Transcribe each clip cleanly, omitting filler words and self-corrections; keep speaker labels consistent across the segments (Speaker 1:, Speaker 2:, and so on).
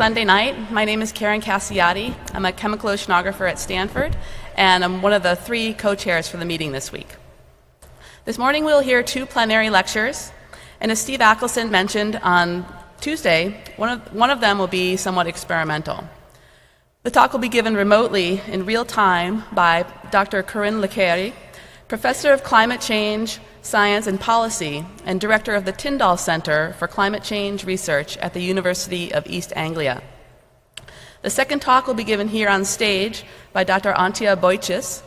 Speaker 1: Sunday night. My name is Karen Cassiati. I'm a chemical oceanographer at Stanford, and I'm one of the 3 co-chairs for the meeting this week. This morning we'll hear 2 plenary lectures, and as Steve Ackelson mentioned on Tuesday, one of them will be somewhat experimental. The talk will be given remotely in real time by Dr. Corrine Le Quere, Professor of Climate Change, Science and Policy, and Director of the Tyndall Center for Climate Change Research at the University of East Anglia. The second talk will be given here on stage by Dr. Antje Boytjes,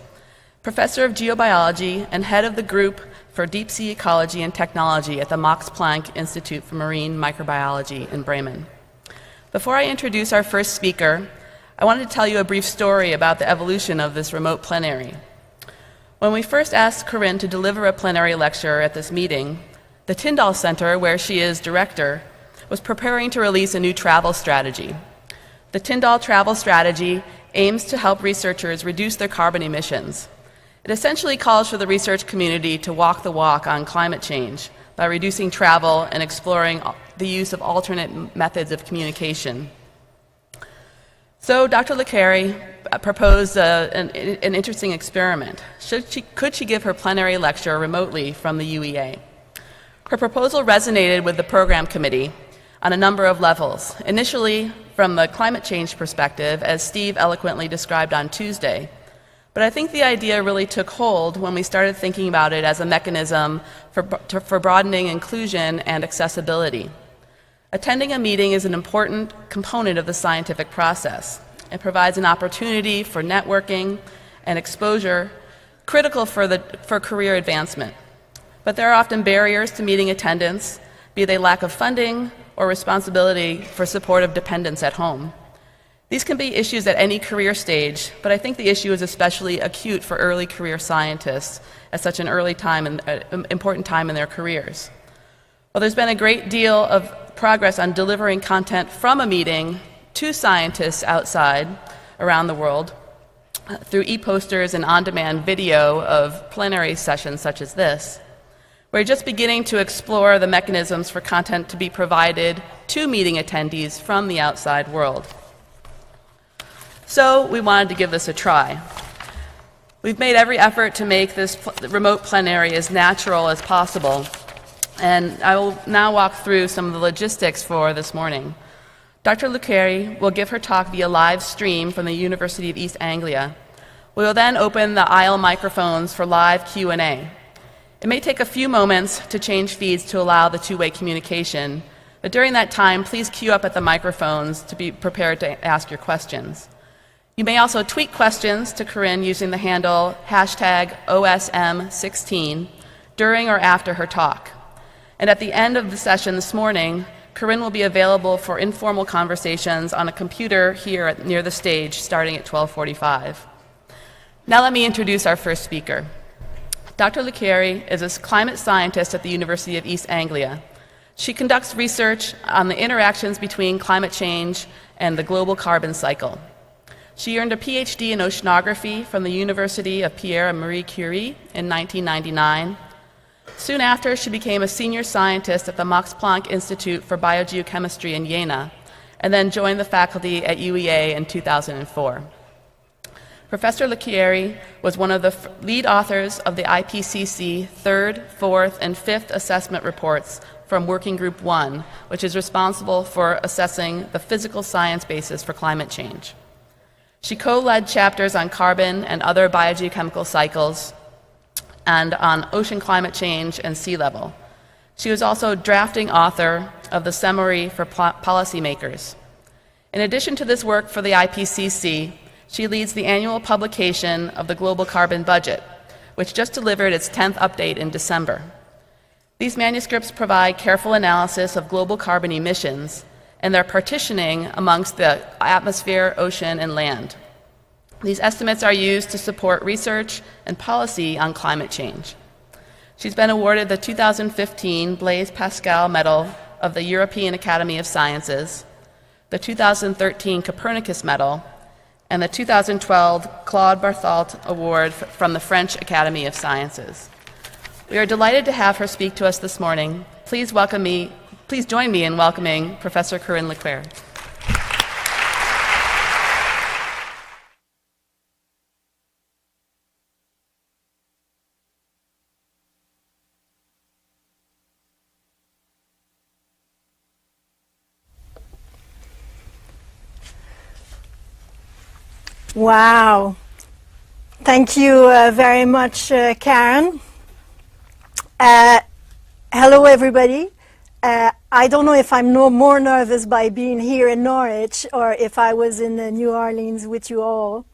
Speaker 1: Professor of Geobiology and Head of the Group for Deep Sea Ecology and Technology at the Max Planck Institute for Marine Microbiology in Bremen. Before I introduce our first speaker, I wanted to tell you a brief story about the evolution of this remote plenary. When we first asked Corrine to deliver a plenary lecture at this meeting, the Tyndall Center, where she is director, was preparing to release a new travel strategy. The Tyndall Travel Strategy aims to help researchers reduce their carbon emissions. It essentially calls for the research community to walk the walk on climate change by reducing travel and exploring the use of alternate methods of communication. So Dr. Le Quere proposed an interesting experiment. Could she give her plenary lecture remotely from the UEA? Her proposal resonated with the program committee on a number of levels. Initially, from the climate change perspective, as Steve eloquently described on Tuesday. But I think the idea really took hold when we started thinking about it as a mechanism for broadening inclusion and accessibility. Attending a meeting is an important component of the scientific process. It provides an opportunity for networking and exposure critical for career advancement. But there are often barriers to meeting attendance, be they lack of funding or responsibility for supportive dependents at home. These can be issues at any career stage, but I think the issue is especially acute for early career scientists at such an early time and important time in their careers. Well, there's been a great deal of progress on delivering content from a meeting to scientists outside around the world through e-posters and on-demand video of plenary sessions such as this. We're just beginning to explore the mechanisms for content to be provided to meeting attendees from the outside world. So we wanted to give this a try. We've made every effort to make this remote plenary as natural as possible. And I will now walk through some of the logistics for this morning. Dr. Le Quere will give her talk via live stream from the University of East Anglia. We will then open the aisle microphones for live Q&A. It may take a few moments to change feeds to allow the two-way communication, but during that time, please queue up at the microphones to be prepared to ask your questions. You may also tweet questions to Corrine using the handle #OSM16 during or after her talk. And at the end of the session this morning, Corrine will be available for informal conversations on a computer here near the stage starting at 12:45. Now let me introduce our first speaker. Dr. Le Quere is a climate scientist at the University of East Anglia. She conducts research on the interactions between climate change and the global carbon cycle. She earned a PhD in oceanography from the University of Pierre and Marie Curie in 1999. Soon after, she became a senior scientist at the Max Planck Institute for Biogeochemistry in Jena, and then joined the faculty at UEA in 2004. Professor Le Quere was one of the lead authors of the IPCC 3rd, 4th, and 5th assessment reports from Working Group 1, which is responsible for assessing the physical science basis for climate change. She co-led chapters on carbon and other biogeochemical cycles and on ocean climate change and sea level. She was also drafting author of the summary for policymakers. In addition to this work for the IPCC, she leads the annual publication of the Global Carbon Budget, which just delivered its 10th update in December. These manuscripts provide careful analysis of global carbon emissions and their partitioning amongst the atmosphere, ocean, and land. These estimates are used to support research and policy on climate change. She's been awarded the 2015 Blaise Pascal Medal of the European Academy of Sciences, the 2013 Copernicus Medal, and the 2012 Claude Bartholdi Award from the French Academy of Sciences. We are delighted to have her speak to us this morning. Please join me in welcoming Professor Corrine Le Quere.
Speaker 2: Wow. Thank you very much, Karen. Hello, everybody. I don't know if I'm more nervous by being here in Norwich or if I was in New Orleans with you all.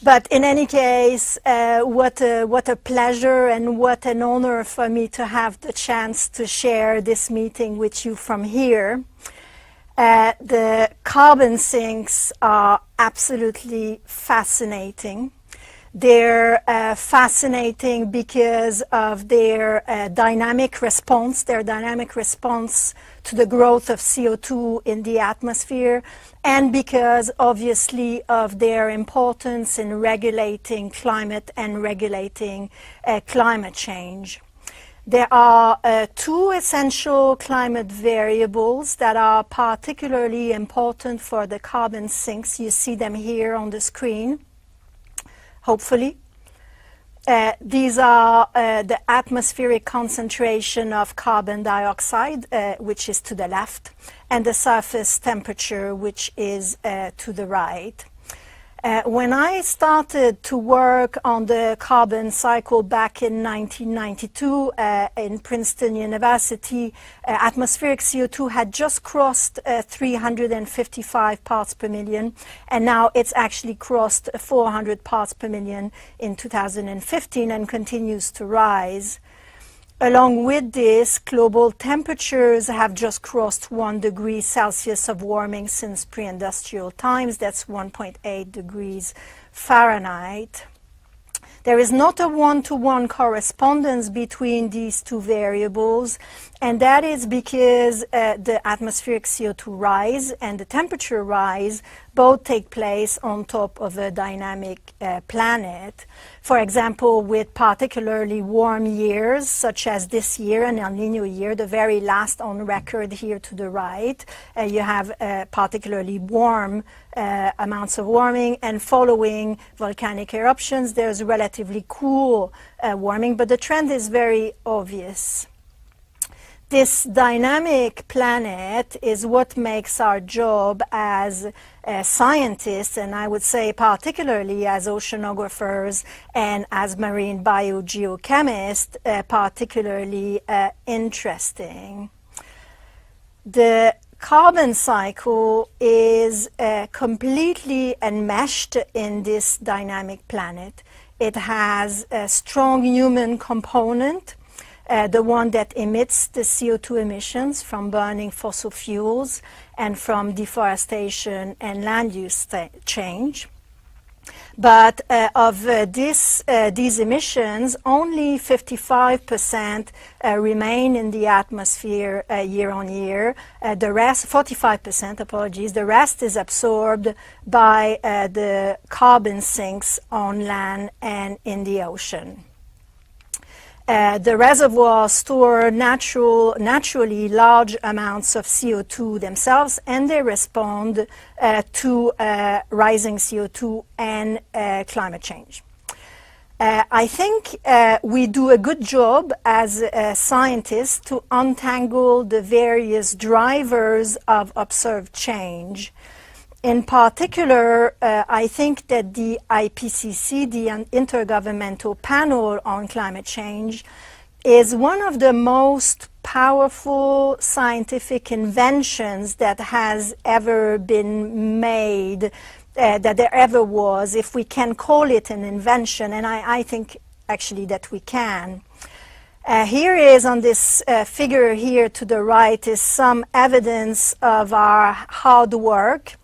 Speaker 2: But in any case, what a pleasure and what an honor for me to have the chance to share this meeting with you from here. The carbon sinks are absolutely fascinating. They're fascinating because of their dynamic response to the growth of CO2 in the atmosphere, and because obviously of their importance in regulating climate and regulating climate change. There are two essential climate variables that are particularly important for the carbon sinks. You see them here on the screen, hopefully. These are the atmospheric concentration of carbon dioxide, which is to the left, and the surface temperature, which is to the right. When I started to work on the carbon cycle back in 1992 in Princeton University, atmospheric CO2 had just crossed 355 parts per million, and now it's actually crossed 400 parts per million in 2015 and continues to rise. Along with this, global temperatures have just crossed 1 degree Celsius of warming since pre-industrial times. That's 1.8 degrees Fahrenheit. There is not a one-to-one correspondence between these two variables, and that is because the atmospheric CO2 rise and the temperature rise both take place on top of a dynamic planet. For example, with particularly warm years, such as this year, an El Niño year, the very last on record here to the right, you have particularly warm amounts of warming, and following volcanic eruptions, there's relatively cool warming, but the trend is very obvious. This dynamic planet is what makes our job as scientists, and I would say particularly as oceanographers and as marine biogeochemists, particularly interesting. The carbon cycle is completely enmeshed in this dynamic planet. It has a strong human component, the one that emits the CO2 emissions from burning fossil fuels and from deforestation and land use change. But of these emissions, only 55% remain in the atmosphere year on year. The rest, 45%, apologies, the rest is absorbed by the carbon sinks on land and in the ocean. The reservoirs store naturally large amounts of CO2 themselves, and they respond to rising CO2 and climate change. I think we do a good job as scientists to untangle the various drivers of observed change. In particular, I think that the IPCC, the Intergovernmental Panel on Climate Change, is one of the most powerful scientific inventions that has ever been made, that there ever was, if we can call it an invention, and I think actually that we can. Here is on this figure here to the right is some evidence of our hard work.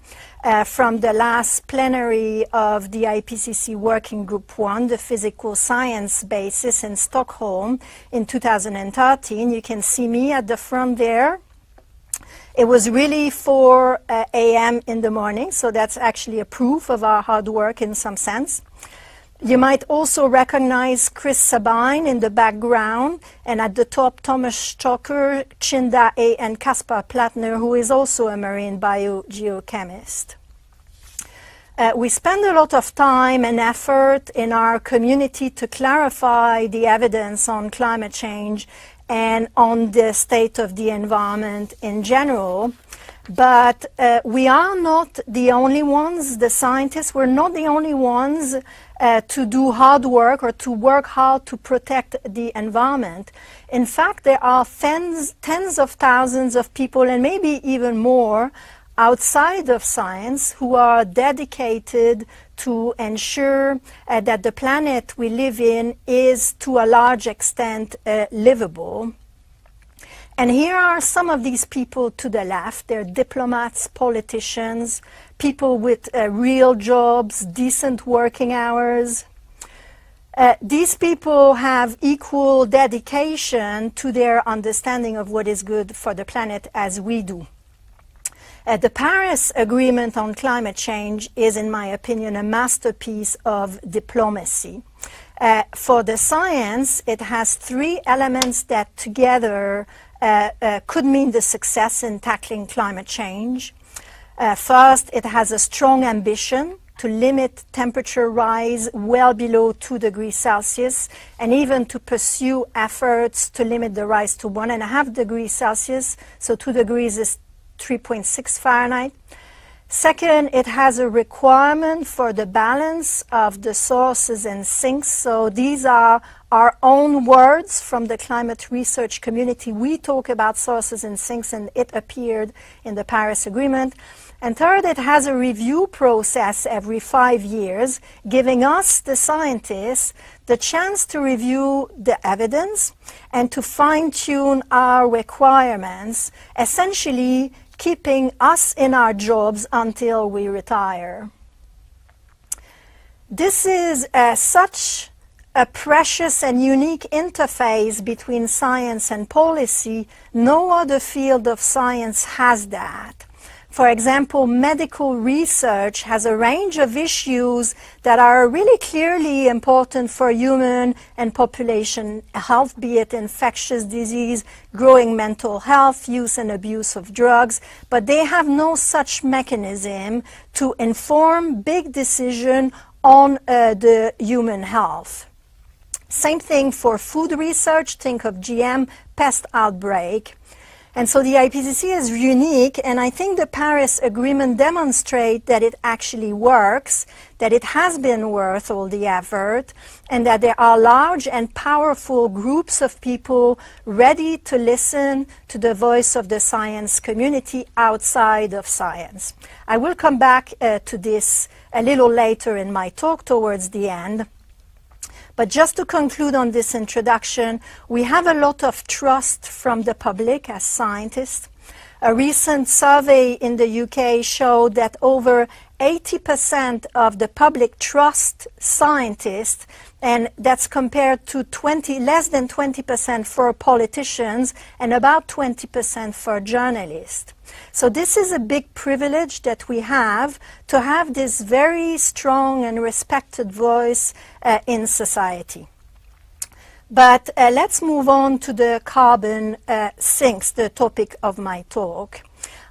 Speaker 2: From the last plenary of the IPCC Working Group 1, the Physical Science Basis in Stockholm in 2013. You can see me at the front there. It was really 4 a.m. in the morning, so that's actually a proof of our hard work in some sense. You might also recognize Chris Sabine in the background, and at the top Thomas Stocker, Chinda A. and Kaspar Plattner, who is also a marine biogeochemist. We spend a lot of time and effort in our community to clarify the evidence on climate change and on the state of the environment in general. But we are not the only ones, the scientists, we're not the only ones to do hard work or to work hard to protect the environment. In fact, there are tens of thousands of people, and maybe even more, outside of science who are dedicated to ensure that the planet we live in is to a large extent livable. And here are some of these people to the left. They're diplomats, politicians, people with real jobs, decent working hours. These people have equal dedication to their understanding of what is good for the planet as we do. The Paris Agreement on climate change is, in my opinion, a masterpiece of diplomacy. For the science, it has three elements that together could mean the success in tackling climate change. First, it has a strong ambition to limit temperature rise well below 2 degrees Celsius, and even to pursue efforts to limit the rise to 1.5 degrees Celsius, so 2 degrees is 3.6 Fahrenheit. Second, it has a requirement for the balance of the sources and sinks. So these are our own words from the climate research community. We talk about sources and sinks, and it appeared in the Paris Agreement. And third, it has a review process every 5 years, giving us, the scientists, the chance to review the evidence and to fine-tune our requirements, essentially keeping us in our jobs until we retire. This is such a precious and unique interface between science and policy. No other field of science has that. For example, medical research has a range of issues that are really clearly important for human and population health, be it infectious disease, growing mental health, use and abuse of drugs, but they have no such mechanism to inform big decisions on the human health. Same thing for food research. Think of GM pest outbreak. And so the IPCC is unique, and I think the Paris Agreement demonstrates that it actually works, that it has been worth all the effort, and that there are large and powerful groups of people ready to listen to the voice of the science community outside of science. I will come back to this a little later in my talk towards the end. But just to conclude on this introduction, we have a lot of trust from the public as scientists. A recent survey in the UK showed that over 80% of the public trust scientists, and that's compared to less than 20% for politicians and about 20% for journalists. So this is a big privilege that we have, to have this very strong and respected voice in society. But let's move on to the carbon sinks, the topic of my talk.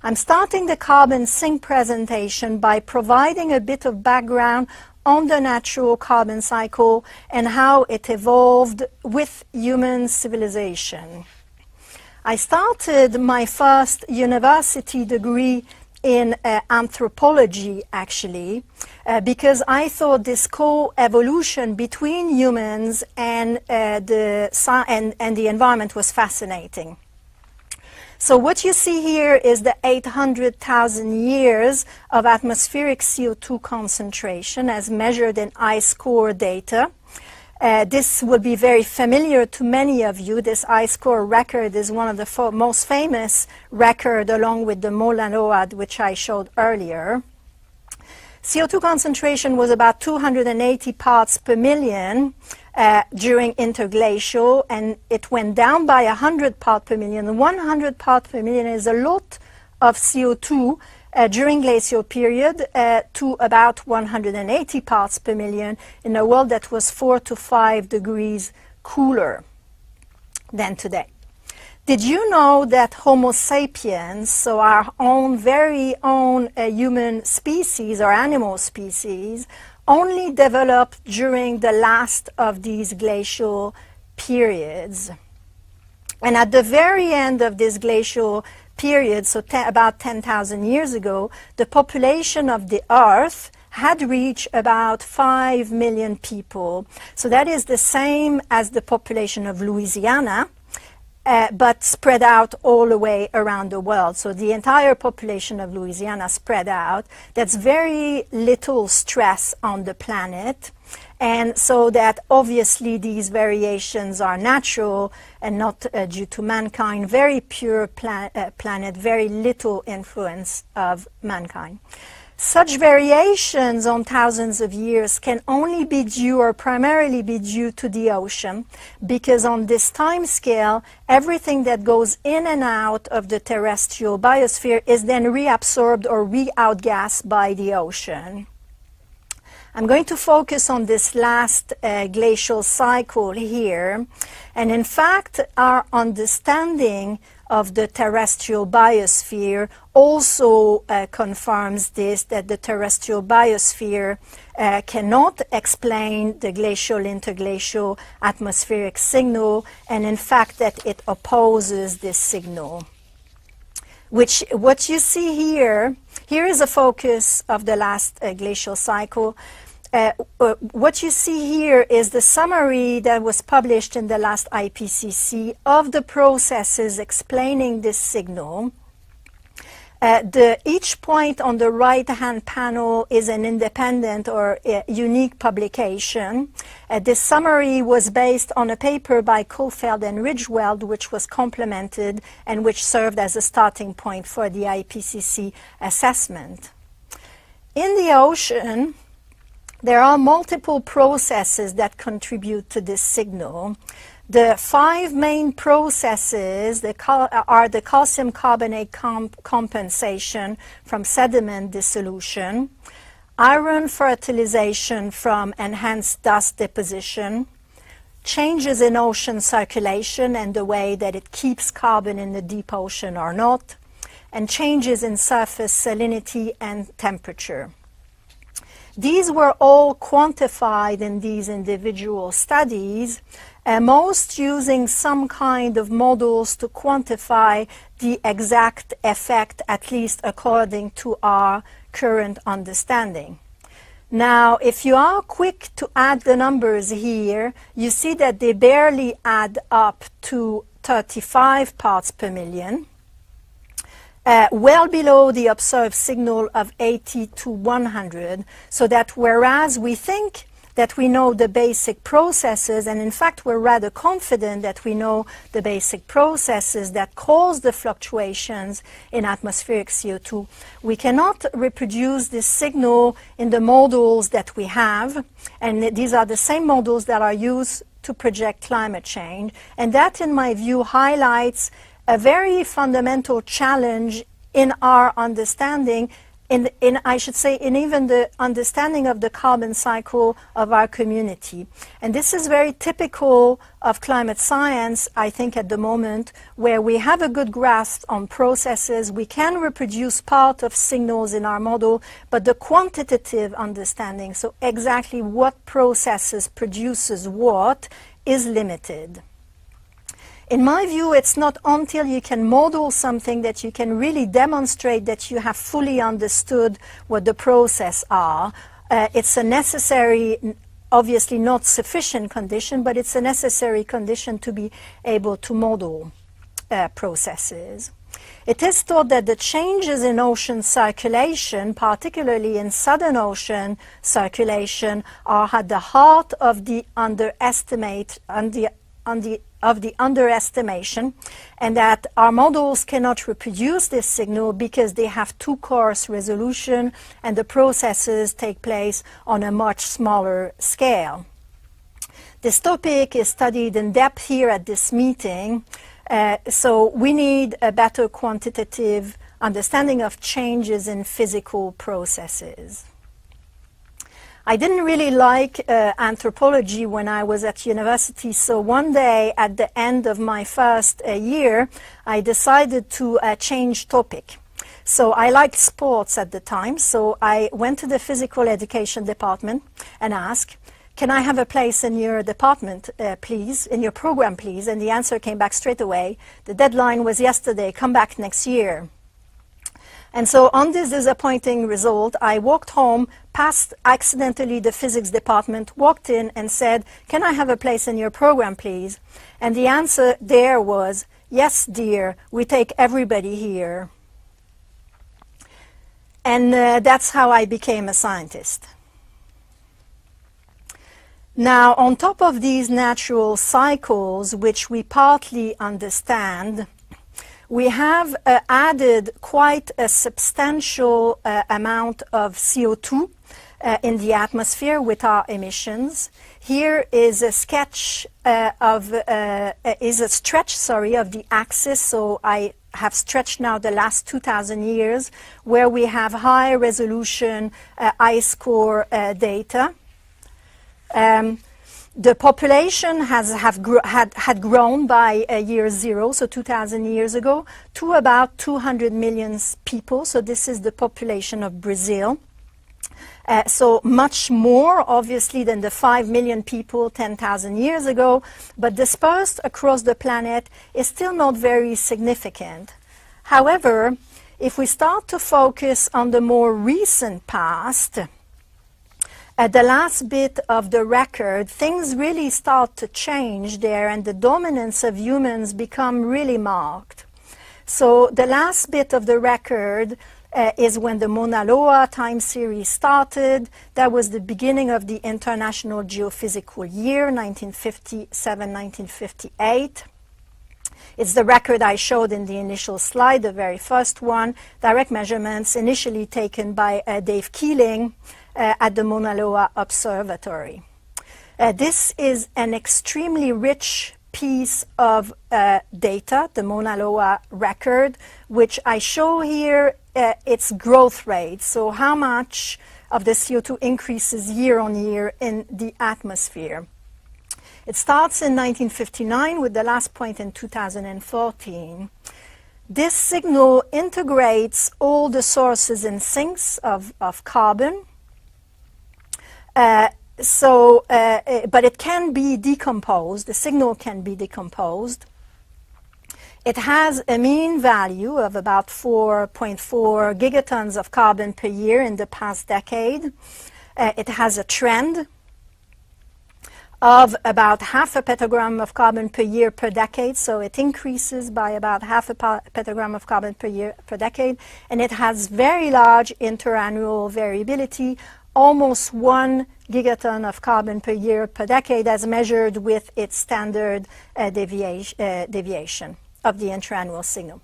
Speaker 2: I'm starting the carbon sink presentation by providing a bit of background on the natural carbon cycle and how it evolved with human civilization. I started my first university degree in anthropology, actually, because I thought this co-evolution between humans and the environment was fascinating. So what you see here is the 800,000 years of atmospheric CO2 concentration as measured in ice core data. This will be very familiar to many of you. This ice core record is one of the most famous records, along with the Mola-NOAD, which I showed earlier. CO2 concentration was about 280 parts per million during interglacial, and it went down by 100 parts per million. 100 parts per million is a lot of CO2 during glacial period to about 180 parts per million in a world that was 4 to 5 degrees cooler than today. Did you know that Homo Sapiens, so our own very own human species or animal species, only developed during the last of these glacial periods? And at the very end of this glacial period, so about 10,000 years ago, the population of the Earth had reached about 5 million people. So that is the same as the population of Louisiana, but spread out all the way around the world. So the entire population of Louisiana spread out. That's very little stress on the planet. And so that obviously these variations are natural and not due to mankind. Very pure planet, very little influence of mankind. Such variations on thousands of years can only be due or primarily be due to the ocean, because on this time scale, everything that goes in and out of the terrestrial biosphere is then reabsorbed or re-outgassed by the ocean. I'm going to focus on this last glacial cycle here, and in fact our understanding of the terrestrial biosphere also confirms this, that the terrestrial biosphere cannot explain the glacial interglacial atmospheric signal, and in fact that it opposes this signal. What you see here is a focus of the last glacial cycle. What you see here is the summary that was published in the last IPCC of the processes explaining this signal. Each point on the right-hand panel is an independent or unique publication. This summary was based on a paper by Kofeld and Ridgeweld, which was complemented and which served as a starting point for the IPCC assessment. In the ocean, there are multiple processes that contribute to this signal. The 5 main processes are the calcium carbonate compensation from sediment dissolution, iron fertilization from enhanced dust deposition, changes in ocean circulation and the way that it keeps carbon in the deep ocean or not, and changes in surface salinity and temperature. These were all quantified in these individual studies, most using some kind of models to quantify the exact effect, at least according to our current understanding. Now, if you are quick to add the numbers here, you see that they barely add up to 35 parts per million. Well below the observed signal of 80 to 100, so that whereas we think that we know the basic processes, and in fact we're rather confident that we know the basic processes that cause the fluctuations in atmospheric CO2, we cannot reproduce this signal in the models that we have, and these are the same models that are used to project climate change, and that in my view highlights a very fundamental challenge in our understanding, in even the understanding of the carbon cycle of our community. And this is very typical of climate science, I think, at the moment, where we have a good grasp on processes. We can reproduce part of signals in our model, but the quantitative understanding, so exactly what processes produces what, is limited. In my view, it's not until you can model something that you can really demonstrate that you have fully understood what the process are. It's a necessary, obviously not sufficient condition, but it's a necessary condition to be able to model processes. It is thought that the changes in ocean circulation, particularly in Southern Ocean circulation, are at the heart of the underestimation, and that our models cannot reproduce this signal because they have too coarse resolution and the processes take place on a much smaller scale. This topic is studied in depth here at this meeting, so we need a better quantitative understanding of changes in physical processes. I didn't really like anthropology when I was at university, so one day at the end of my first year, I decided to change topic. So I liked sports at the time, so I went to the physical education department and asked, can I have a place in your department, please, in your program, please? And the answer came back straight away. The deadline was yesterday, come back next year. And so on this disappointing result, I walked home, passed accidentally the physics department, walked in and said, can I have a place in your program, please? And the answer there was, yes, dear, we take everybody here. And that's how I became a scientist. Now, on top of these natural cycles, which we partly understand, we have added quite a substantial amount of CO2 in the atmosphere with our emissions. Here is a sketch of the axis. So I have stretched now the last 2,000 years, where we have high resolution ice core data. The population had grown by year zero, so 2,000 years ago, to about 200 million people. So this is the population of Brazil. So much more, obviously, than the 5 million people 10,000 years ago, but dispersed across the planet is still not very significant. However, if we start to focus on the more recent past, at the last bit of the record, things really start to change there, and the dominance of humans become really marked. So the last bit of the record is when the Mauna Loa time series started. That was the beginning of the International Geophysical Year, 1957-1958. It's the record I showed in the initial slide, the very first one, direct measurements initially taken by Dave Keeling at the Mauna Loa Observatory. This is an extremely rich piece of data, the Mauna Loa record, which I show here its growth rate. So how much of the CO2 increases year on year in the atmosphere. It starts in 1959 with the last point in 2014. This signal integrates all the sources and sinks of carbon. But it can be decomposed. The signal can be decomposed. It has a mean value of about 4.4 gigatons of carbon per year in the past decade. It has a trend of about half a petagram of carbon per year per decade, so it increases by about half a petagram of carbon per year per decade, and it has very large interannual variability, almost 1 gigaton of carbon per year per decade as measured with its standard deviation of the interannual signal.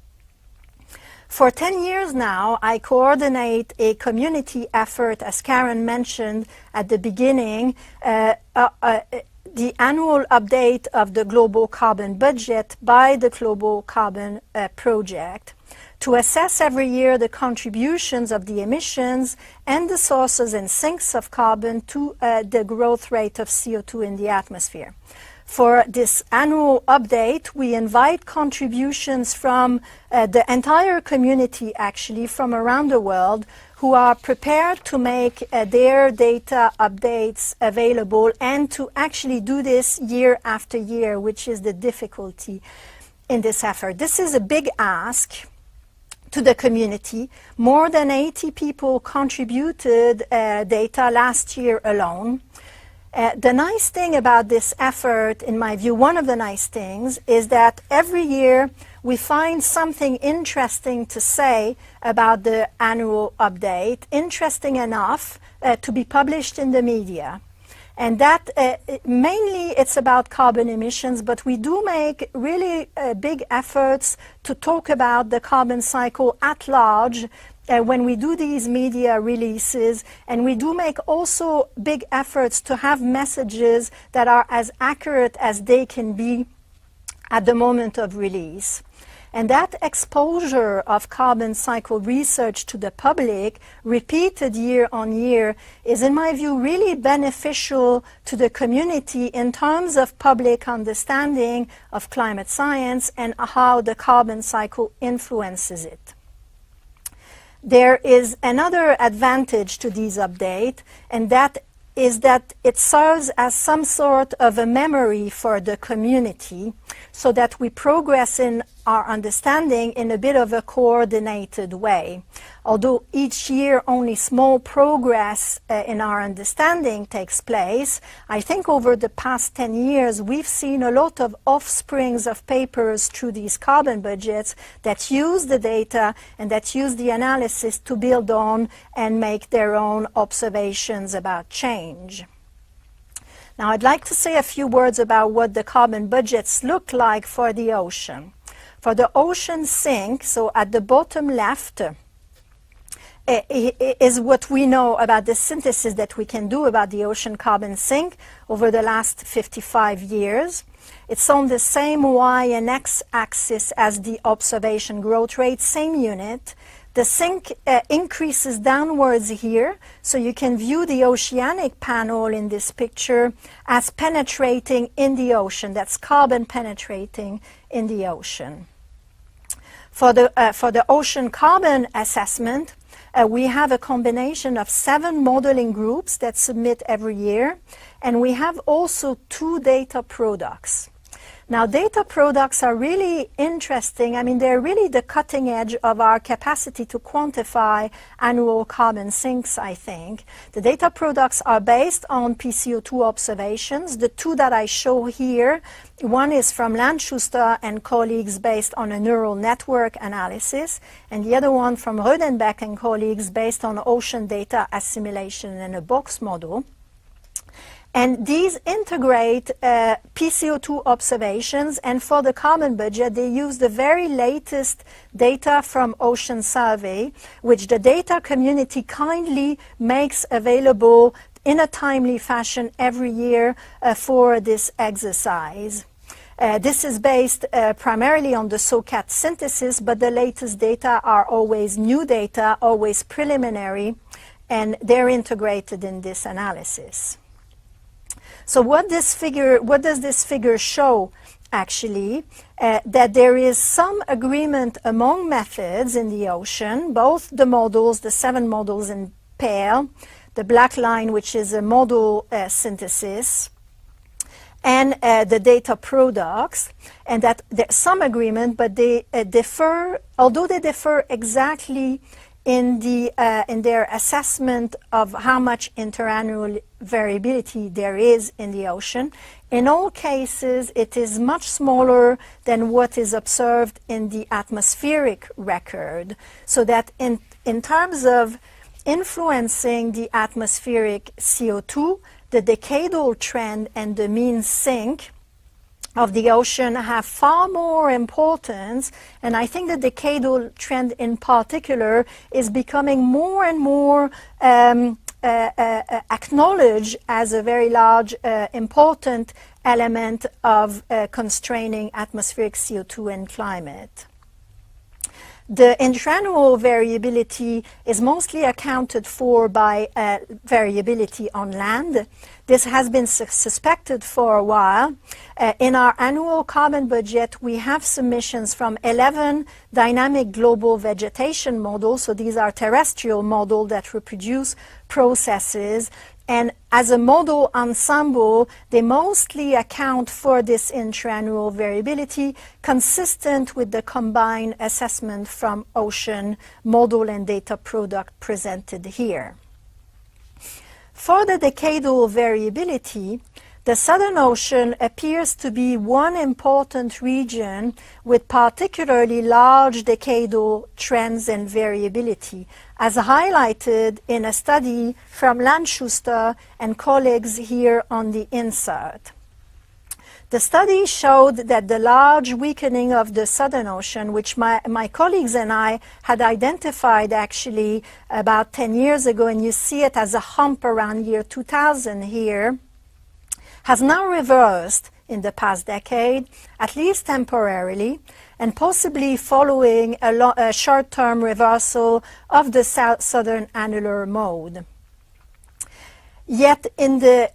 Speaker 2: For 10 years now, I coordinate a community effort, as Karen mentioned at the beginning, the annual update of the global carbon budget by the Global Carbon Project, to assess every year the contributions of the emissions and the sources and sinks of carbon to the growth rate of CO2 in the atmosphere. For this annual update, we invite contributions from the entire community, actually, from around the world, who are prepared to make their data updates available and to actually do this year after year, which is the difficulty in this effort. This is a big ask to the community. More than 80 people contributed data last year alone. The nice thing about this effort, in my view, one of the nice things, is that every year we find something interesting to say about the annual update, interesting enough to be published in the media. And that mainly it's about carbon emissions, but we do make really big efforts to talk about the carbon cycle at large when we do these media releases, and we do make also big efforts to have messages that are as accurate as they can be at the moment of release. And that exposure of carbon cycle research to the public, repeated year on year, is, in my view, really beneficial to the community in terms of public understanding of climate science and how the carbon cycle influences it. There is another advantage to these updates, and that is that it serves as some sort of a memory for the community so that we progress in our understanding in a bit of a coordinated way. Although each year only small progress in our understanding takes place, I think over the past 10 years we've seen a lot of offsprings of papers through these carbon budgets that use the data and that use the analysis to build on and make their own observations about change. Now I'd like to say a few words about what the carbon budgets look like for the ocean. For the ocean sink, so at the bottom left, is what we know about the synthesis that we can do about the ocean carbon sink over the last 55 years. It's on the same y and x axis as the observation growth rate, same unit. The sink increases downwards here, so you can view the oceanic panel in this picture as penetrating in the ocean. That's carbon penetrating in the ocean. For the ocean carbon assessment, we have a combination of 7 modeling groups that submit every year, and we have also 2 data products. Now, data products are really interesting. I mean, they're really the cutting edge of our capacity to quantify annual carbon sinks, I think. The data products are based on PCO2 observations. The 2 that I show here, one is from Landschuster and colleagues based on a neural network analysis, and the other one from Rodenbeck and colleagues based on ocean data assimilation in a box model. And these integrate PCO2 observations, and for the carbon budget, they use the very latest data from Ocean Survey, which the data community kindly makes available in a timely fashion every year for this exercise. This is based primarily on the SOCAT synthesis, but the latest data are always new data, always preliminary, and they're integrated in this analysis. So what does this figure show, actually? That there is some agreement among methods in the ocean, both the models, the 7 models in pale, the black line, which is a model synthesis, and the data products, and that there's some agreement, but they differ, although they differ exactly in their assessment of how much interannual variability there is in the ocean. In all cases, it is much smaller than what is observed in the atmospheric record, so that in terms of influencing the atmospheric CO2, the decadal trend and the mean sink of the ocean have far more importance, and I think the decadal trend in particular is becoming more and more acknowledged as a very large, important element of constraining atmospheric CO2 and climate. The interannual variability is mostly accounted for by variability on land. This has been suspected for a while. In our annual carbon budget, we have submissions from 11 dynamic global vegetation models. So these are terrestrial models that reproduce processes. And as a model ensemble, they mostly account for this interannual variability consistent with the combined assessment from ocean model and data product presented here. For the decadal variability, the Southern Ocean appears to be one important region with particularly large decadal trends and variability, as highlighted in a study from Landschuster and colleagues here on the insert. The study showed that the large weakening of the Southern Ocean, which my colleagues and I had identified actually about 10 years ago, and you see it as a hump around year 2000 here, has now reversed in the past decade, at least temporarily, and possibly following a short-term reversal of the southern annular mode. Yet in the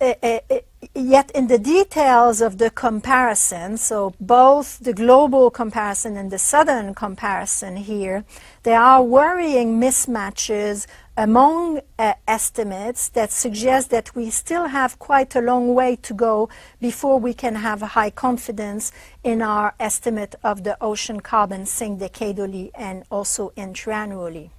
Speaker 2: details of the comparison, so both the global comparison and the southern comparison here, there are worrying mismatches among estimates that suggest that we still have quite a long way to go before we can have a high confidence in our estimate of the ocean carbon sink decadally and also intraannually.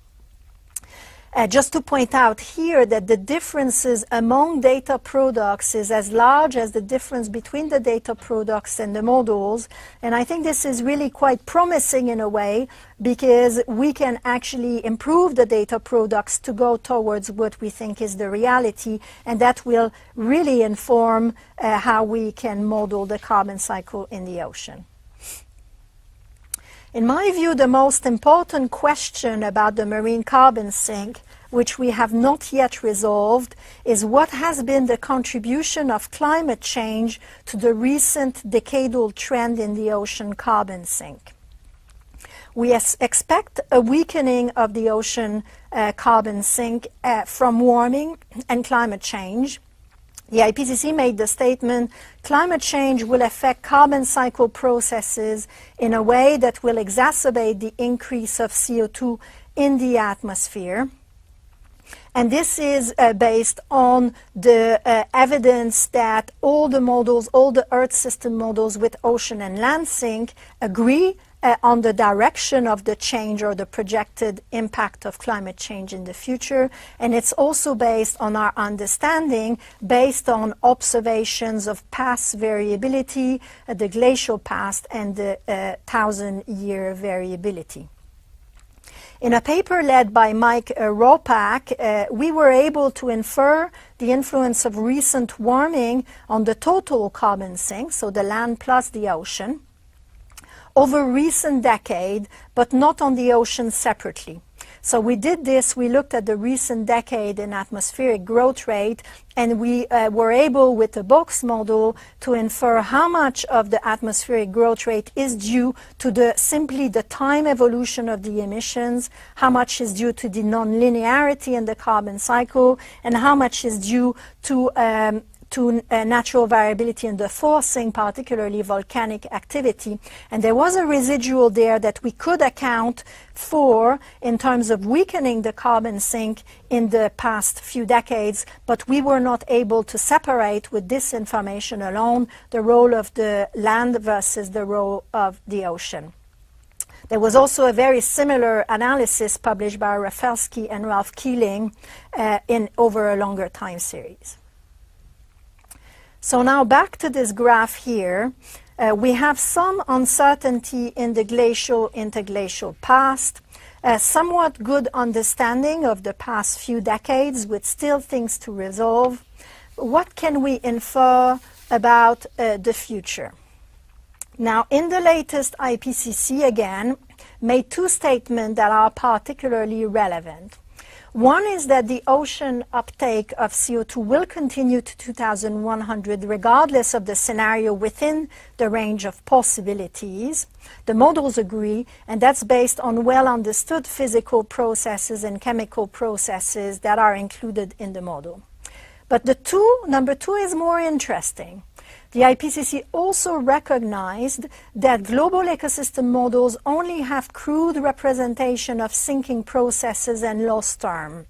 Speaker 2: Just to point out here that the differences among data products is as large as the difference between the data products and the models. And I think this is really quite promising in a way, because we can actually improve the data products to go towards what we think is the reality, and that will really inform how we can model the carbon cycle in the ocean. In my view, the most important question about the marine carbon sink, which we have not yet resolved, is what has been the contribution of climate change to the recent decadal trend in the ocean carbon sink. We expect a weakening of the ocean carbon sink from warming and climate change. The IPCC made the statement, climate change will affect carbon cycle processes in a way that will exacerbate the increase of CO2 in the atmosphere. And this is based on the evidence that all the models, all the Earth system models with ocean and land sink agree on the direction of the change or the projected impact of climate change in the future. And it's also based on our understanding, based on observations of past variability, the glacial past, and the 1,000-year variability. In a paper led by Mike Ropak, we were able to infer the influence of recent warming on the total carbon sink, so the land plus the ocean, over recent decade, but not on the ocean separately. So we did this, we looked at the recent decade in atmospheric growth rate, and we were able, with the box model, to infer how much of the atmospheric growth rate is due to simply the time evolution of the emissions, how much is due to the non-linearity in the carbon cycle, and how much is due to natural variability in the forcing, particularly volcanic activity. And there was a residual there that we could account for in terms of weakening the carbon sink in the past few decades, but we were not able to separate with this information alone the role of the land versus the role of the ocean. There was also a very similar analysis published by Rafalski and Ralph Keeling over a longer time series. So now back to this graph here. We have some uncertainty in the glacial interglacial past, a somewhat good understanding of the past few decades with still things to resolve. What can we infer about the future? Now, in the latest IPCC, again, made two statements that are particularly relevant. One is that the ocean uptake of CO2 will continue to 2100 regardless of the scenario within the range of possibilities. The models agree, and that's based on well understood physical processes and chemical processes that are included in the model. But number two is more interesting. The IPCC also recognized that global ecosystem models only have crude representation of sinking processes and loss term.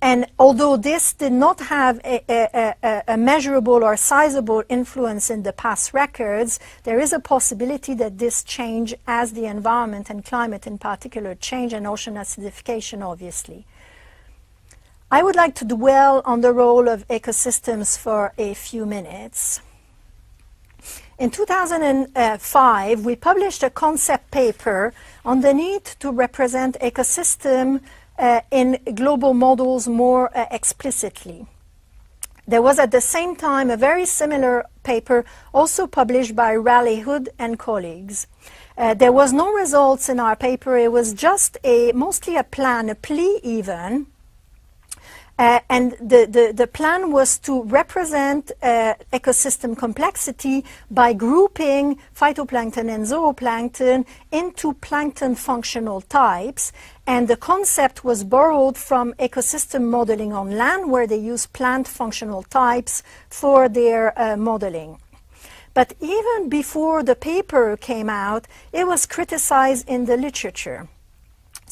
Speaker 2: And although this did not have a measurable or sizable influence in the past records, there is a possibility that this change as the environment and climate in particular change, and ocean acidification obviously. I would like to dwell on the role of ecosystems for a few minutes. In 2005, we published a concept paper on the need to represent ecosystem in global models more explicitly. There was at the same time a very similar paper also published by Raleigh Hood and colleagues. There was no results in our paper. It was just mostly a plan, a plea even. And the plan was to represent ecosystem complexity by grouping phytoplankton and zooplankton into plankton functional types. And the concept was borrowed from ecosystem modeling on land, where they use plant functional types for their modeling. But even before the paper came out, it was criticized in the literature.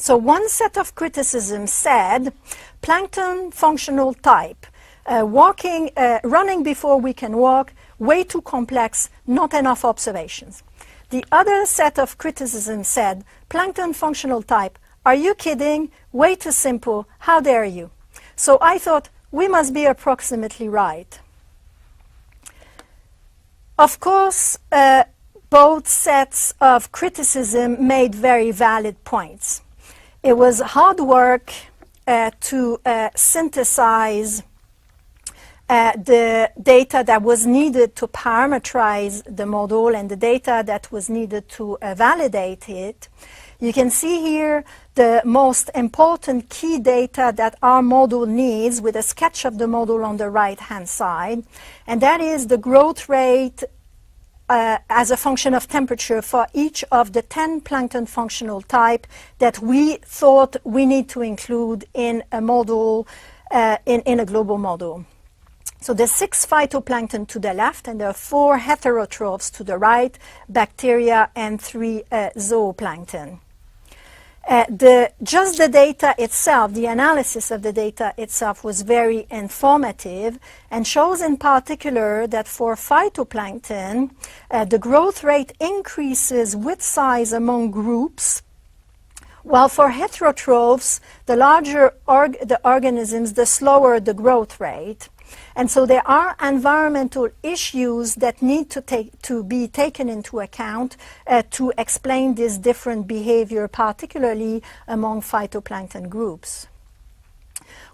Speaker 2: So one set of criticisms said, plankton functional type, running before we can walk, way too complex, not enough observations. The other set of criticisms said, plankton functional type, are you kidding? Way too simple, how dare you? So I thought, we must be approximately right. Of course, both sets of criticism made very valid points. It was hard work to synthesize the data that was needed to parameterize the model and the data that was needed to validate it. You can see here the most important key data that our model needs with a sketch of the model on the right-hand side, and that is the growth rate as a function of temperature for each of the 10 plankton functional type that we thought we need to include in a model, in a global model. So there's 6 phytoplankton to the left, and there are 4 heterotrophs to the right, bacteria and 3 zooplankton. Just the data itself, the analysis of the data itself was very informative and shows in particular that for phytoplankton, the growth rate increases with size among groups, while for heterotrophs, the larger the organisms, the slower the growth rate. And so there are environmental issues that need to be taken into account to explain this different behavior, particularly among phytoplankton groups.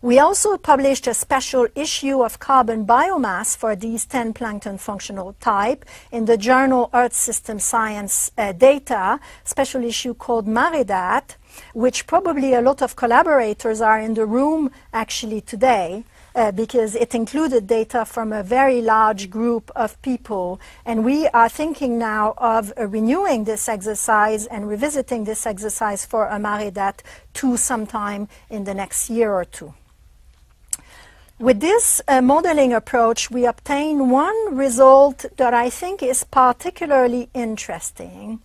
Speaker 2: We also published a special issue of carbon biomass for these 10 plankton functional type in the journal Earth System Science Data, special issue called Maridat, which probably a lot of collaborators are in the room actually today. Because it included data from a very large group of people. And we are thinking now of renewing this exercise and revisiting this exercise for Maridat 2 sometime in the next year or two. With this modeling approach, we obtain one result that I think is particularly interesting.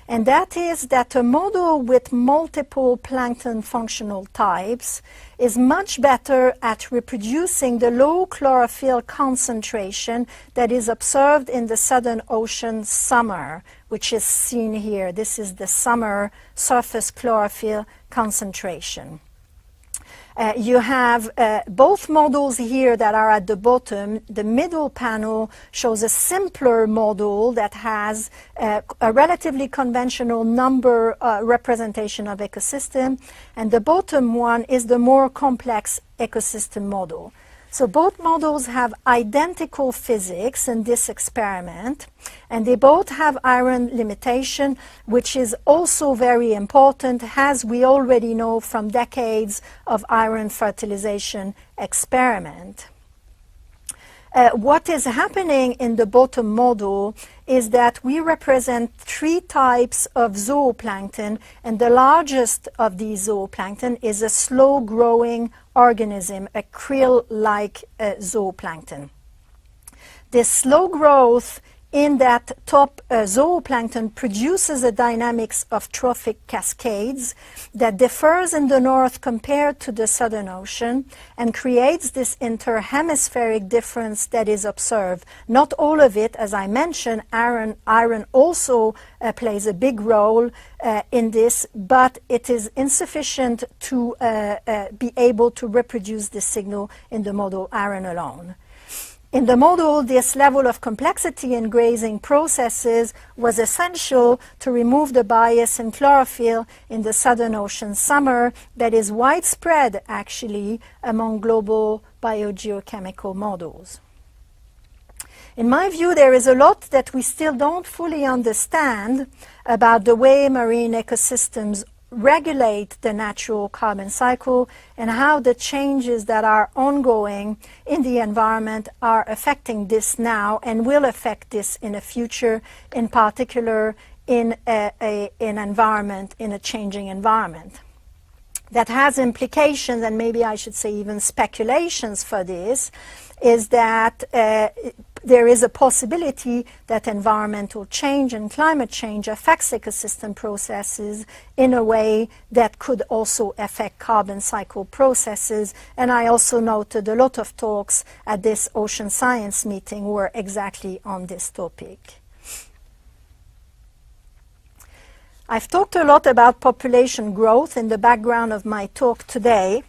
Speaker 2: And that is that a model with multiple plankton functional types is much better at reproducing the low chlorophyll concentration that is observed in the Southern Ocean summer, which is seen here. This is the summer surface chlorophyll concentration. You have both models here that are at the bottom. The middle panel shows a simpler model that has a relatively conventional number representation of ecosystem, and the bottom one is the more complex ecosystem model. So both models have identical physics in this experiment, and they both have iron limitation, which is also very important, as we already know from decades of iron fertilization experiment. What is happening in the bottom model is that we represent 3 types of zooplankton, and the largest of these zooplankton is a slow-growing organism, a krill-like zooplankton. This slow growth in that top zooplankton produces a dynamics of trophic cascades that differs in the north compared to the Southern Ocean and creates this interhemispheric difference that is observed. Not all of it, as I mentioned, iron also plays a big role in this, but it is insufficient to be able to reproduce this signal in the model iron alone. In the model, this level of complexity in grazing processes was essential to remove the bias in chlorophyll in the Southern Ocean summer that is widespread, actually, among global biogeochemical models. In my view, there is a lot that we still don't fully understand about the way marine ecosystems regulate the natural carbon cycle and how the changes that are ongoing in the environment are affecting this now and will affect this in the future, in particular in a changing environment. That has implications, and maybe I should say even speculations for this, is that there is a possibility that environmental change and climate change affects ecosystem processes in a way that could also affect carbon cycle processes. And I also noted a lot of talks at this ocean science meeting were exactly on this topic. I've talked a lot about population growth in the background of my talk today.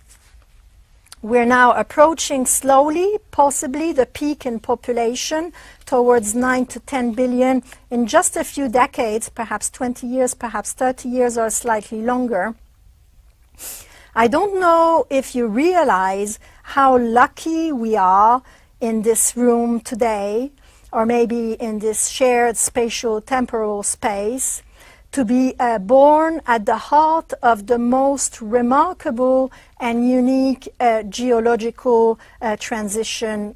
Speaker 2: We're now approaching slowly, possibly, the peak in population towards 9 to 10 billion in just a few decades, perhaps 20 years, perhaps 30 years, or slightly longer. I don't know if you realize how lucky we are in this room today, or maybe in this shared spatial temporal space, to be born at the heart of the most remarkable and unique geological transition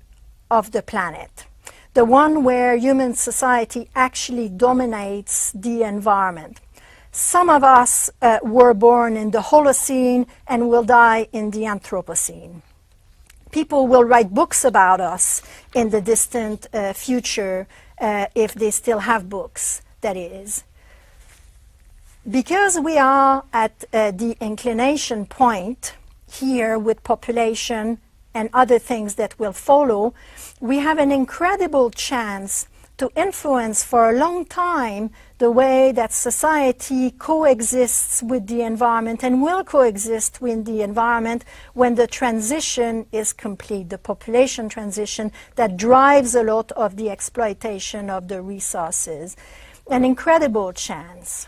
Speaker 2: of the planet. The one where human society actually dominates the environment. Some of us were born in the Holocene and will die in the Anthropocene. People will write books about us in the distant future, if they still have books, that is. Because we are at the inclination point here with population and other things that will follow, we have an incredible chance to influence for a long time the way that society coexists with the environment and will coexist with the environment when the transition is complete, the population transition that drives a lot of the exploitation of the resources. An incredible chance.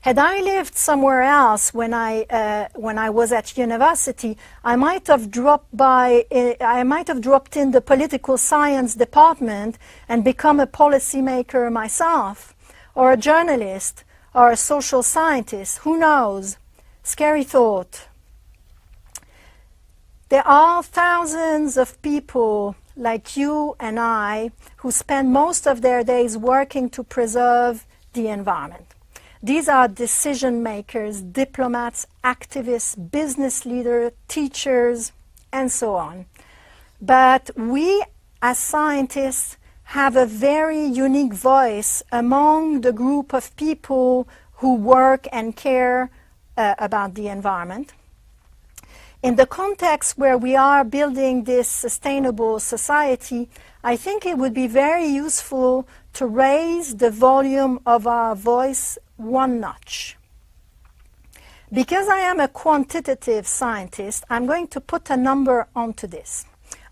Speaker 2: Had I lived somewhere else when I was at university, I might have dropped in the political science department and become a policymaker myself, or a journalist, or a social scientist. Who knows? Scary thought. There are thousands of people like you and I who spend most of their days working to preserve the environment. These are decision makers, diplomats, activists, business leaders, teachers, and so on. But we, as scientists, have a very unique voice among the group of people who work and care about the environment. In the context where we are building this sustainable society, I think it would be very useful to raise the volume of our voice one notch. Because I am a quantitative scientist, I'm going to put a number onto this.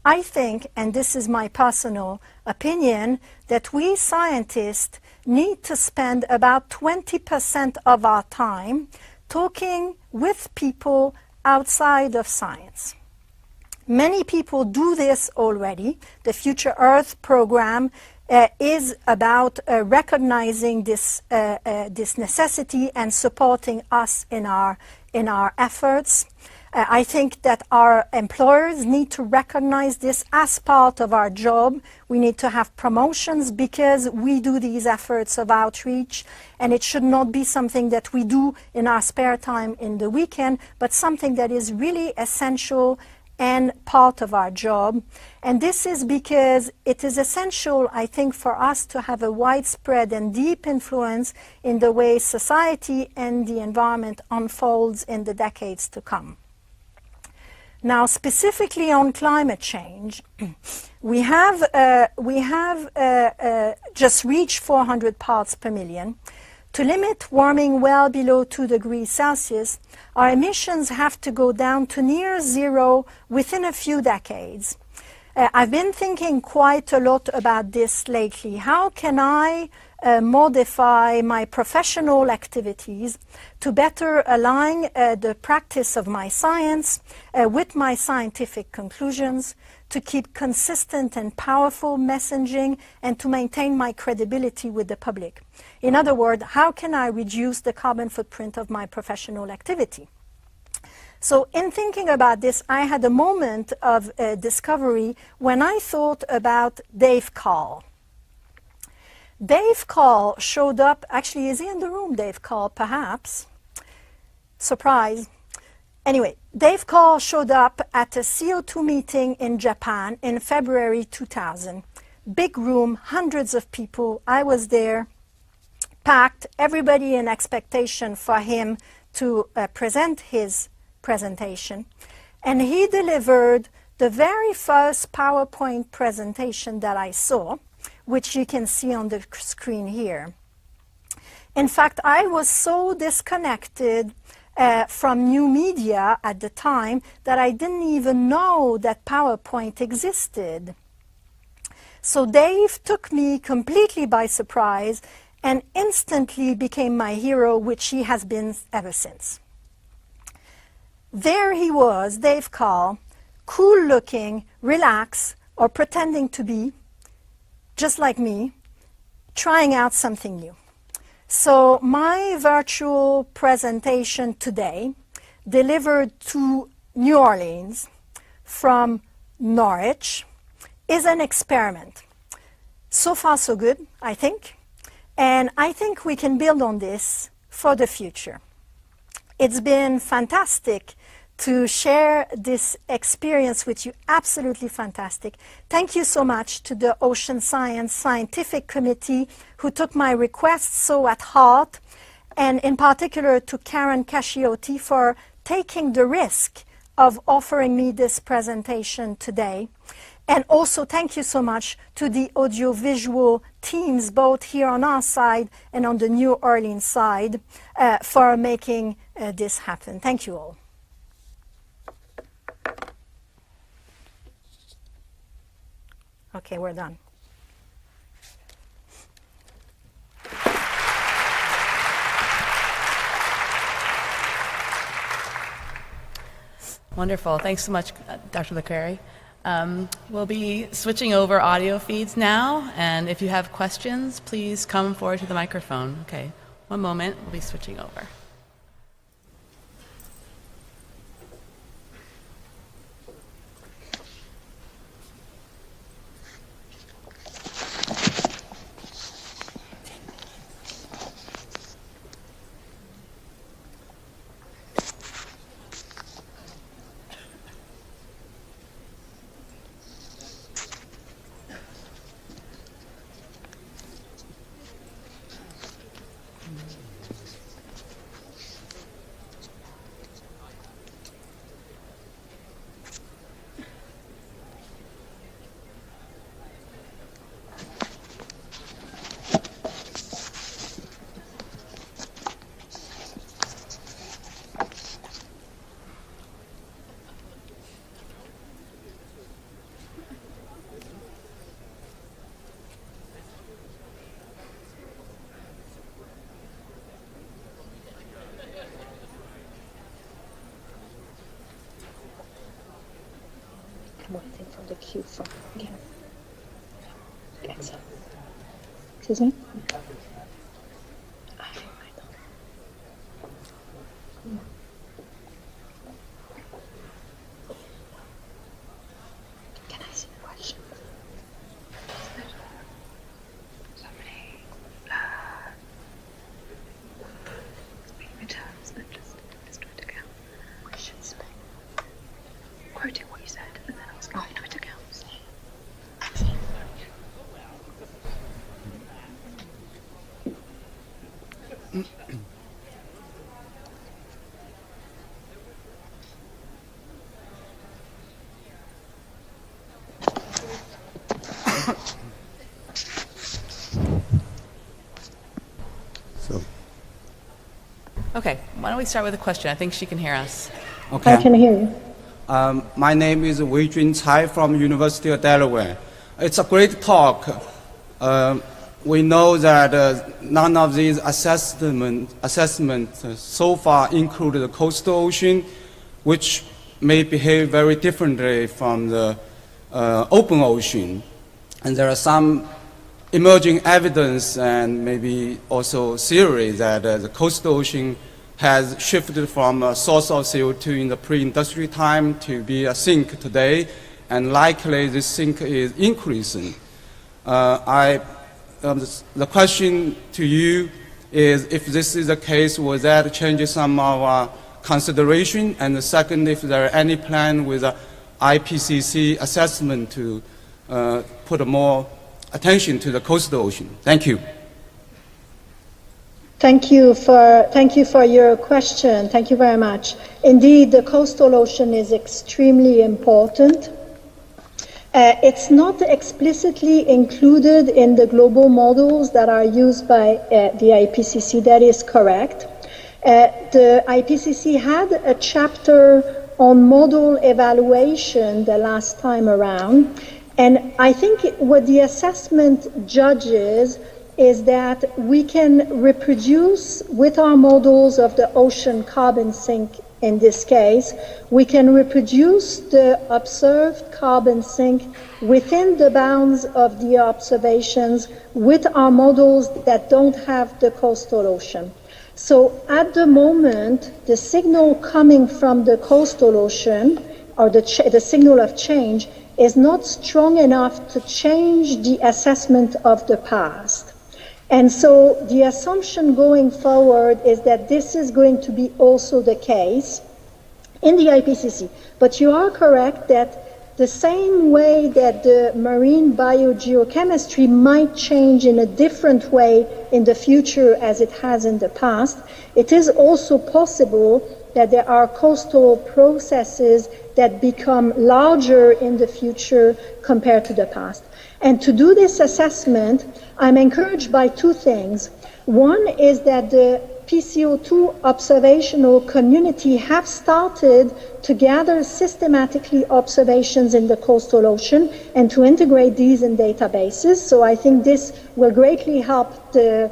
Speaker 2: I think, and this is my personal opinion, that we scientists need to spend about 20% of our time talking with people outside of science. Many people do this already. The Future Earth program is about recognizing this necessity and supporting us in our efforts. I think that our employers need to recognize this as part of our job. We need to have promotions because we do these efforts of outreach, and it should not be something that we do in our spare time in the weekend, but something that is really essential and part of our job. And this is because it is essential, I think, for us to have a widespread and deep influence in the way society and the environment unfolds in the decades to come. Now, specifically on climate change, we have just reached 400 parts per million. To limit warming well below 2 degrees Celsius, our emissions have to go down to near zero within a few decades. I've been thinking quite a lot about this lately. How can I modify my professional activities to better align the practice of my science with my scientific conclusions, to keep consistent and powerful messaging, and to maintain my credibility with the public? In other words, how can I reduce the carbon footprint of my professional activity? So in thinking about this, I had a moment of discovery when I thought about Dave Call. Dave Call showed up, actually, is he in the room, Dave Call, perhaps? Surprise. Anyway, Dave Call showed up at a CO2 meeting in Japan in February 2000. big room, hundreds of people. I was there, packed, everybody in expectation for him to present his presentation. And he delivered the very first PowerPoint presentation that I saw, which you can see on the screen here. In fact, I was so disconnected from new media at the time that I didn't even know that PowerPoint existed. So Dave took me completely by surprise and instantly became my hero, which he has been ever since. There he was, Dave Call, cool looking, relaxed, or pretending to be, just like me, trying out something new. So my virtual presentation today, delivered to New Orleans from Norwich, is an experiment. So far so good, I think. And I think we can build on this for the future. It's been fantastic to share this experience with you, absolutely fantastic. Thank you so much to the Ocean Science Scientific Committee who took my request so at heart, and in particular to Karen Casciotti for taking the risk of offering me this presentation today. And also thank you so much to the audiovisual teams, both here on our side and on the New Orleans side, for making this happen. Thank you all. Okay, we're done.
Speaker 1: Wonderful. Thanks so much, Dr. Le Quere. We'll be switching over audio feeds now, and if you have questions, please come forward to the microphone. Okay, one moment, we'll be switching over.
Speaker 3: One thing from the queue from again. Excuse me? Can I see the question? Somebody returns and just destroyed account. Questions. Quoting what you said, and then I was going to it accounts.
Speaker 1: Okay, why don't we start with a question? I think she can hear us.
Speaker 4: Okay.
Speaker 3: I can hear you.
Speaker 4: My name is Wei-Jun Cai from University of Delaware. It's a great talk. We know that none of these assessments so far include the coastal ocean, which may behave very differently from the open ocean. And there are some emerging evidence and maybe also theory that the coastal ocean has shifted from a source of CO2 in the pre-industrial time to be a sink today, and likely this sink is increasing. The question to you is, if this is the case, will that change some of our consideration? And the second, if there are any plan with the IPCC assessment to put more attention to the coastal ocean. Thank you.
Speaker 2: Thank you for your question. Thank you very much. Indeed, the coastal ocean is extremely important. It's not explicitly included in the global models that are used by the IPCC. That is correct. The IPCC had a chapter on model evaluation the last time around, and I think what the assessment judges is that we can reproduce with our models of the ocean carbon sink. In this case, we can reproduce the observed carbon sink within the bounds of the observations with our models that don't have the coastal ocean. So at the moment, the signal coming from the coastal ocean, or the signal of change, is not strong enough to change the assessment of the past. And so the assumption going forward is that this is going to be also the case in the IPCC. But you are correct that the same way that the marine biogeochemistry might change in a different way in the future as it has in the past, it is also possible that there are coastal processes that become larger in the future compared to the past. And to do this assessment, I'm encouraged by two things. One is that the PCO2 observational community have started to gather systematically observations in the coastal ocean and to integrate these in databases. So I think this will greatly help the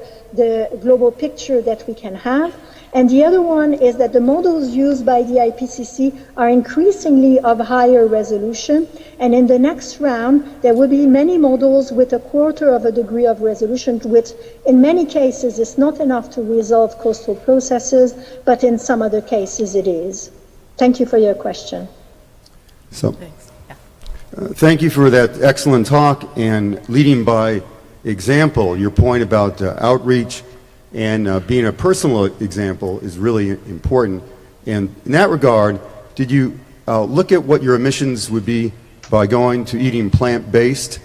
Speaker 2: global picture that we can have. And the other one is that the models used by the IPCC are increasingly of higher resolution. And in the next round, there will be many models with a quarter of a degree of resolution, which in many cases is not enough to resolve coastal processes, but in some other cases it is. Thank you for your question.
Speaker 5: So, thank you for that excellent talk and leading by example. Your point about outreach and being a personal example is really important. And in that regard, did you look at what your emissions would be by going to eating plant-based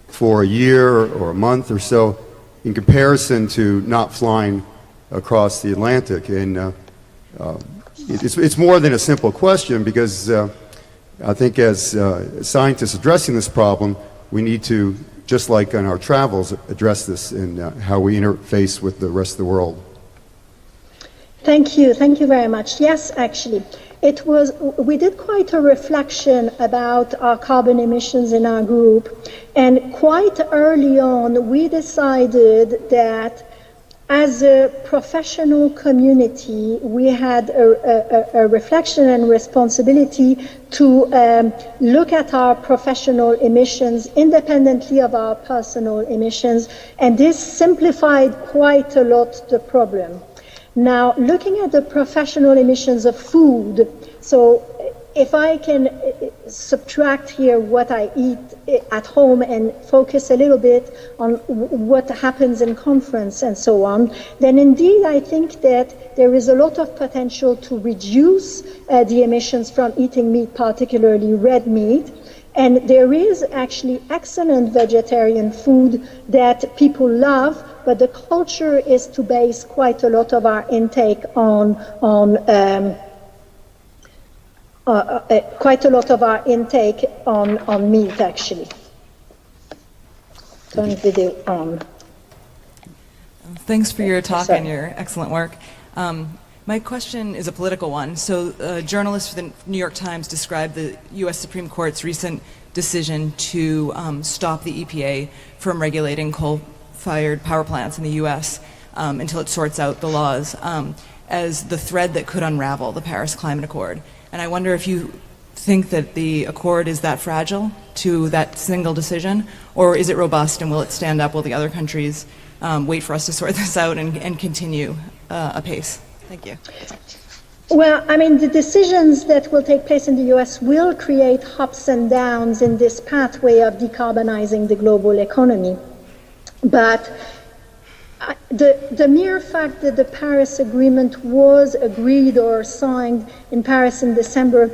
Speaker 5: for a year or a month or so in comparison to not flying across the Atlantic? And it's more than a simple question, because I think as scientists addressing this problem, we need to, just like in our travels, address this in how we interface with the rest of the world.
Speaker 2: Thank you very much. Yes, actually, we did quite a reflection about our carbon emissions in our group, and quite early on we decided that as a professional community, we had a reflection and responsibility to look at our professional emissions independently of our personal emissions, and this simplified quite a lot the problem. Now, looking at the professional emissions of food, so if I can subtract here what I eat at home and focus a little bit on what happens in conference and so on, then indeed I think that there is a lot of potential to reduce the emissions from eating meat, particularly red meat. And there is actually excellent vegetarian food that people love, but the culture is to base quite a lot of our intake on meat, actually. Turn video on.
Speaker 6: Thanks for your talk and your excellent work. My question is a political one. So a journalist for the New York Times described the U.S. Supreme Court's recent decision to stop the EPA from regulating coal-fired power plants in the U.S. Until it sorts out the laws as the thread that could unravel the Paris Climate Accord. And I wonder if you think that the accord is that fragile to that single decision, or is it robust and will it stand up? Will the other countries wait for us to sort this out and continue apace? Thank you.
Speaker 2: Well, I mean, the decisions that will take place in the US will create ups and downs in this pathway of decarbonizing the global economy. But the mere fact that the Paris Agreement was agreed or signed in Paris in December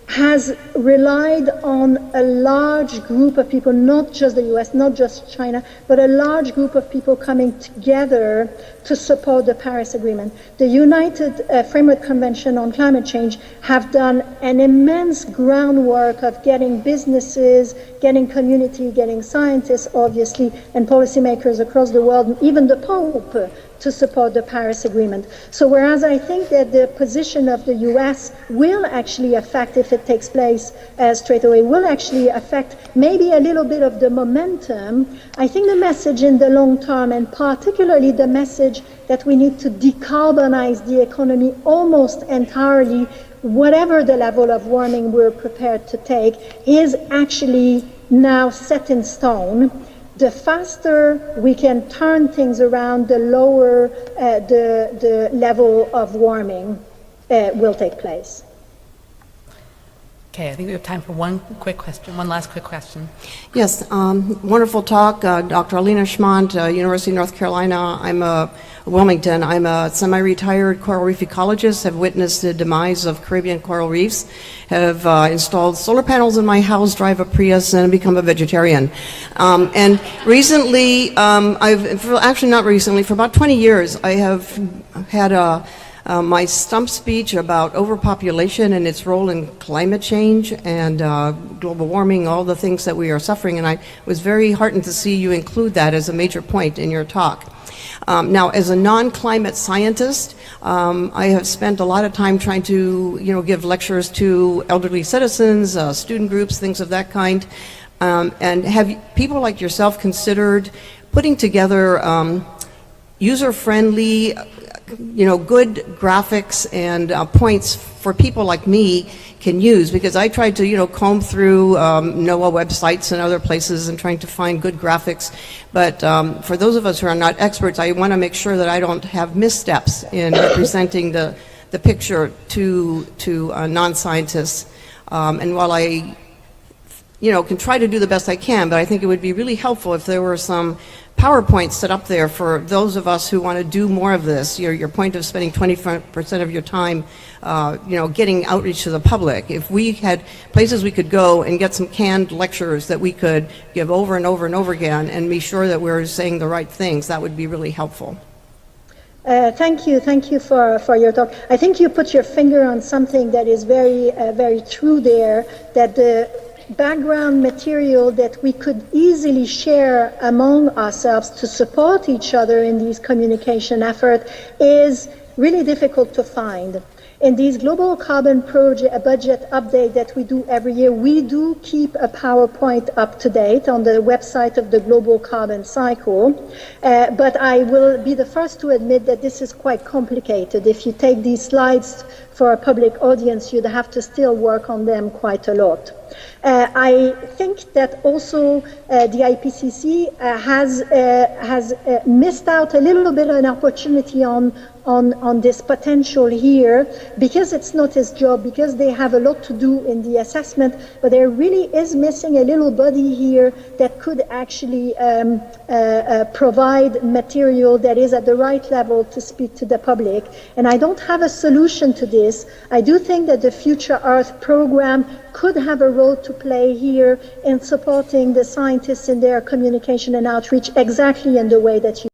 Speaker 2: has relied on a large group of people, not just the US, not just China, but a large group of people coming together to support the Paris Agreement. The United Framework Convention on Climate Change have done an immense groundwork of getting businesses, getting community, getting scientists, obviously, and policymakers across the world, even the Pope, to support the Paris Agreement. So whereas I think that the position of the US will actually affect, if it takes place straight away, will actually affect maybe a little bit of the momentum, I think the message in the long term, and particularly the message that we need to decarbonize the economy almost entirely, whatever the level of warming we're prepared to take, is actually now set in stone. The faster we can turn things around, the lower the level of warming will take place.
Speaker 1: Okay, I think we have time for one last quick question.
Speaker 7: Yes, wonderful talk, Dr. Alina Schmont, University of North Carolina. I'm Wilmington. I'm a semi-retired coral reef ecologist, have witnessed the demise of Caribbean coral reefs, have installed solar panels in my house, drive a Prius, and become a vegetarian. And recently, not recently, for about 20 years, I have had my stump speech about overpopulation and its role in climate change and global warming, all the things that we are suffering, and I was very heartened to see you include that as a major point in your talk. Now, as a non-climate scientist, I have spent a lot of time trying to, give lectures to elderly citizens, student groups, things of that kind. And have people like yourself considered putting together user-friendly, good graphics and points for people like me can use? Because I tried to, comb through NOAA websites and other places and trying to find good graphics. But for those of us who are not experts, I want to make sure that I don't have missteps in representing the picture to non-scientists. And while I, can try to do the best I can, but I think it would be really helpful if there were some PowerPoint set up there for those of us who want to do more of this. Your point of spending 20% of your time, getting outreach to the public. If we had places we could go and get some canned lectures that we could give over and over and over again and be sure that we're saying the right things, that would be really helpful.
Speaker 2: Thank you for your talk. I think you put your finger on something that is very, very true there, that the background material that we could easily share among ourselves to support each other in these communication efforts is really difficult to find. In these global carbon budget update that we do every year, we do keep a PowerPoint up to date on the website of the Global Carbon Cycle, but I will be the first to admit that this is quite complicated. If you take these slides for a public audience, you'd have to still work on them quite a lot. I think that also the IPCC has missed out a little bit of an opportunity on this potential here, because it's not his job, because they have a lot to do in the assessment, but there really is missing a little body here that could actually provide material that is at the right level to speak to the public. And I don't have a solution to this. I do think that the Future Earth program could have a role to play here in supporting the scientists in their communication and outreach exactly in the way that you